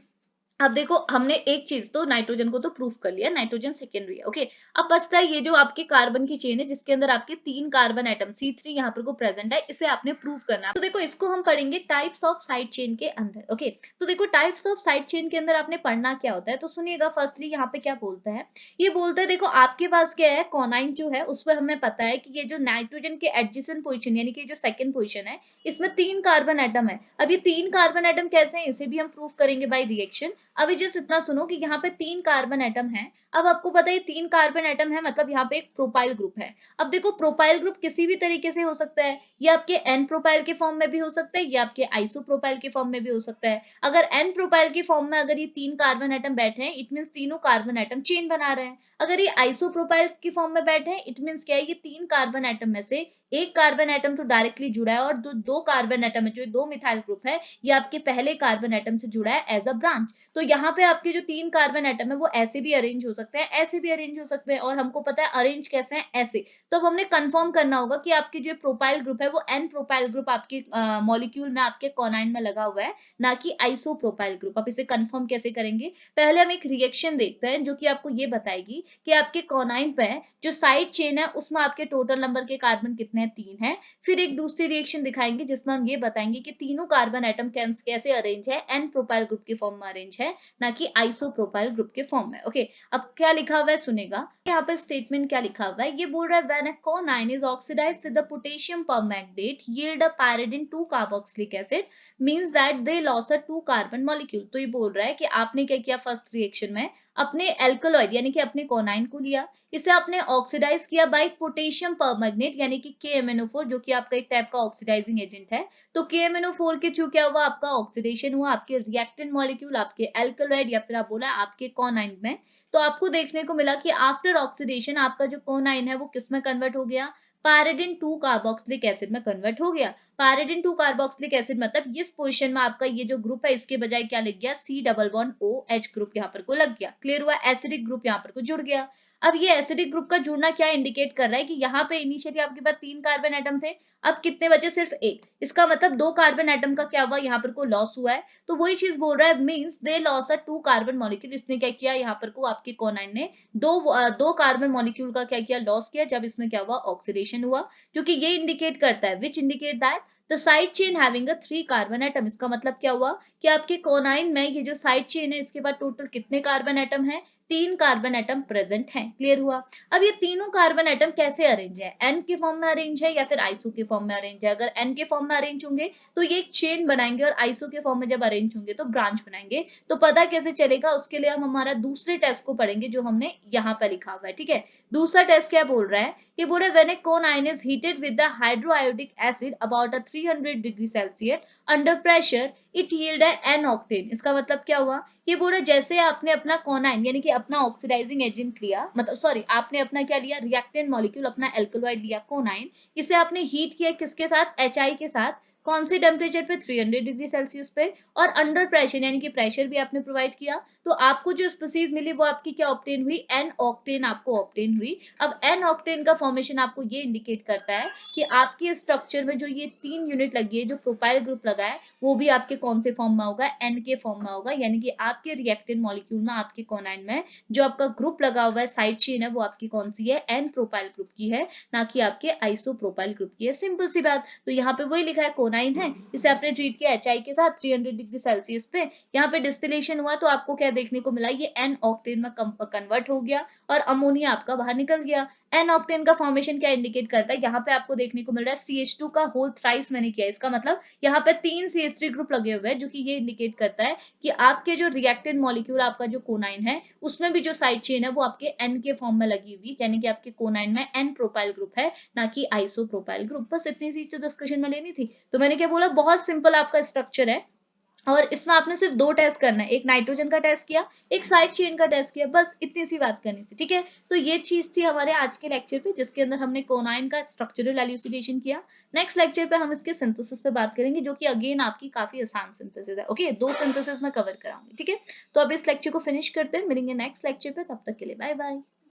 अब देखो हमने एक चीज तो नाइट्रोजन को तो प्रूफ कर लिया, नाइट्रोजन सेकेंडरी है, ओके। अब बचता है ये जो आपके कार्बन की चेन है जिसके अंदर आपके 3 कार्बन एटम C3 यहाँ पर को प्रेजेंट है, इसे आपने प्रूफ करना है। तो देखो इसको हम पढ़ेंगे टाइप्स ऑफ साइड चेन के अंदर, ओके। तो देखो टाइप्स ऑफ साइड चेन के अंदर आपने पढ़ना क्या होता है, तो सुनिएगा। फर्स्टली यहाँ पे क्या बोलता है, ये बोलता है देखो आपके पास क्या है, कोनाइन जो है उस पर हमें पता है कि ये जो नाइट्रोजन के एडजेसेंट पोजीशन, यानी कि जो सेकंड पोजीशन है, इसमें 3 कार्बन एटम है। अब ये 3 कार्बन एटम कैसे हैं, इसे भी हम प्रूफ करेंगे बाय रिएक्शन। अभी जस्ट इतना सुनो कि यहाँ पे 3 कार्बन एटम है। अब आपको पता है 3 कार्बन एटम है, मतलब यहाँ पे एक प्रोपाइल ग्रुप है। अब देखो प्रोपाइल ग्रुप किसी भी तरीके से हो सकता है, ये आपके एन प्रोपाइल के फॉर्म में भी हो सकता है, ये आपके आइसो प्रोपाइल के फॉर्म में भी हो सकता है। अगर एन प्रोपाइल के फॉर्म में अगर ये 3 कार्बन एटम बैठे हैं, इट मीन तीनों कार्बन एटम चेन बना रहे हैं। अगर ये आइसो प्रोपाइल के फॉर्म में बैठे हैं, इट मीन क्या है, ये 3 कार्बन एटम में से एक कार्बन एटम तो डायरेक्टली जुड़ा है, और दो कार्बन एटम है, जो 2 मिथाइल ग्रुप है, ये आपके पहले कार्बन एटम से जुड़ा है एज अ ब्रांच। तो यहाँ पे आपके जो 3 कार्बन एटम है वो ऐसे भी अरेंज हो सकते हैं, ऐसे भी अरेंज हो सकते हैं, और हमको पता है अरेंज कैसे हैं, ऐसे। तो अब हमने कंफर्म करना होगा कि आपकी जो प्रोपाइल ग्रुप है वो एन प्रोपाइल ग्रुप आपके मॉलिक्यूल में, आपके कोनाइन में लगा हुआ है, ना कि आइसोप्रोपाइल ग्रुप। आप इसे कंफर्म कैसे करेंगे? पहले हम एक रिएक्शन देखते हैं जो कि आपको ये बताएगी कि आपके कोनाइन पे जो साइड चेन है उसमें आपके टोटल नंबर के कार्बन कितने हैं? 3 हैं। फिर एक दूसरी रिएक्शन दिखाएंगे जिसमें हम ये बताएंगे कि तीनों कार्बन एटम कैसे अरेंज है, एन प्रोपाइल ग्रुप के फॉर्म में अरेंज है, ना कि आइसोप्रोपाइल ग्रुप के फॉर्म में। ओके, अब क्या लिखा हुआ है सुनेगा। यहाँ पर स्टेटमेंट क्या लिखा हुआ है, ये बोल रहा है when a coniine is oxidised with the potassium permanganate yield a pyridine 2 carboxylic acid means that they loss a 2 carbon molecule. तो ये बोल रहा है कि आपने क्या किया फर्स्ट रिएक्शन में, अपने एल्कलॉइड यानी कि अपने कोनाइन को लिया, इसे आपने ऑक्सीडाइज किया बाय पोटेशियम परमैंगनेट यानी कि KMnO4, जो कि आपका एक टाइप का ऑक्सीडाइजिंग एजेंट है। तो KMnO4 के थ्रू क्या हुआ, आपका ऑक्सीडेशन हुआ आपके रिएक्टेंट मॉलिक्यूल, आपके एल्कलॉइड या फिर आप बोला आपके कोनाइन में। तो आपको देखने को मिला कि आफ्टर ऑक्सीडेशन आपका जो कोनाइन है वो किस में कन्वर्ट हो गया, पायरिडिन 2 कार्बोक्सिलिक एसिड में कन्वर्ट हो गया। पायरिडिन 2 कार्बोक्सिलिक एसिड मतलब इस पोजीशन में आपका ये जो ग्रुप है इसके बजाय क्या लग गया, C double bond OH group यहाँ पर को लग गया। क्लियर हुआ, एसिडिक ग्रुप यहाँ पर को जुड़ गया। अब ये एसिडिक ग्रुप का जुड़ना क्या इंडिकेट कर रहा है कि यहाँ पे इनिशियली आपके पास 3 कार्बन एटम थे, अब कितने बचे, सिर्फ एक। इसका मतलब 2 कार्बन एटम का क्या हुआ, यहाँ पर को लॉस हुआ है। तो वही चीज बोल रहा है, means they loss a 2 carbon molecule. इसने क्या किया, यहाँ पर को आपके कोनाइन ने दो कार्बन मॉलिक्यूल का क्या किया, लॉस किया, जब इसमें क्या हुआ, ऑक्सीडेशन हुआ, जो कि ये इंडिकेट करता है, which indicate that the side chain having a 3 carbon atom. इसका मतलब क्या हुआ कि आपके कोनाइन में ये जो साइड चेन है इसके बाद टोटल कितने कार्बन एटम है, 3 कार्बन एटम प्रेजेंट हैं। क्लियर हुआ। अब ये तीनों कार्बन एटम कैसे अरेंज है, एन के फॉर्म में अरेंज है या फिर आइसो के फॉर्म में अरेंज है। अगर एन के फॉर्म में अरेंज होंगे तो ये एक चेन बनाएंगे, और आइसो के फॉर्म में जब अरेंज होंगे तो ब्रांच बनाएंगे। तो पता कैसे चलेगा, उसके लिए हम हमारा दूसरे टेस्ट को पढ़ेंगे जो हमने यहाँ पर लिखा हुआ है। ठीक है, दूसरा टेस्ट क्या बोल रहा है, ये बोल रहा है when a coniine is heated with the hydroiodic acid about 300 degree Celsius under pressure it yield an octane. इसका मतलब क्या हुआ, ये बोल रहा है जैसे आपने अपना कोनाइन यानी कि अपना ऑक्सीडाइजिंग एजेंट लिया, मतलब सॉरी आपने अपना क्या लिया, रिएक्टेंट मॉलिक्यूल, अपना एल्कलॉइड लिया कोनाइन, इसे आपने हीट किया किसके साथ, HI के साथ। कौन से टेम्परेचर पे, 300 डिग्री सेल्सियस पे, और अंडर प्रेशर यानी कि प्रेशर भी आपने प्रोवाइड किया। तो आपको जो स्पीसीज मिली वो आपकी क्या ऑब्टेन हुई, एन ऑक्टेन आपको ऑब्टेन हुई। अब एन ऑक्टेन का फॉर्मेशन आपको ये इंडिकेट करता है कि आपके स्ट्रक्चर में जो ये 3 यूनिट लगी है, जो प्रोपाइल ग्रुप लगा है, वो भी आपके कौन से फॉर्म में होगा, एन के फॉर्म में होगा। यानी कि आपके रिएक्टेंट मॉलिक्यूल में, आपके कोनाइन में जो आपका ग्रुप लगा हुआ है, साइड चेन है, वो आपकी कौन सी है, एन प्रोपाइल ग्रुप की है, ना कि आपके आइसोप्रोपाइल ग्रुप की है। सिंपल सी बात। तो यहाँ पे वही लिखा है, कोनाइन है, इसे आपने ट्रीट किया HI के साथ 300 डिग्री सेल्सियस पे, यहाँ पे डिस्टिलेशन हुआ तो आपको क्या देखने को मिला, ये एन ऑक्टेन में कन्वर्ट हो गया और अमोनिया आपका बाहर निकल गया। एन ऑक्टेन का फॉर्मेशन क्या इंडिकेट करता है, यहाँ पे आपको देखने को मिल रहा है CH2 का होल थ्राइस मैंने किया। इसका मतलब यहाँ पे 3 CH3 ग्रुप लगे हुए हैं, जो कि ये इंडिकेट करता है कि आपके जो रिएक्टेंट मॉलिक्यूल, आपका जो कोनाइन है, उसमें भी जो साइड चेन है वो आपके एन के फॉर्म में लगी हुई, यानी कि आपके कोनाइन में एन प्रोपाइल ग्रुप है, ना कि आइसो प्रोपाइल ग्रुप। बस इतनी सी चीज डिस्कशन में लेनी थी। तो मैंने क्या बोला, बहुत सिंपल आपका स्ट्रक्चर है, और इसमें आपने सिर्फ 2 टेस्ट करना है, एक नाइट्रोजन का टेस्ट किया, एक साइड चेन का टेस्ट किया, बस इतनी सी बात करनी थी। ठीक है, तो ये चीज थी हमारे आज के लेक्चर पे, जिसके अंदर हमने कोनाइन का स्ट्रक्चरल एल्यूसिडेशन किया। नेक्स्ट लेक्चर पे हम इसके सिंथेसिस पे बात करेंगे, जो कि अगेन आपकी काफी आसान सिंथेसिस है। ओके, 2 सिंथेसिस में कवर कराऊंगी। ठीक है, तो अब इस लेक्चर को फिनिश करते हैं, मिलेंगे नेक्स्ट लेक्चर पे, तब तक के लिए बाय बाय।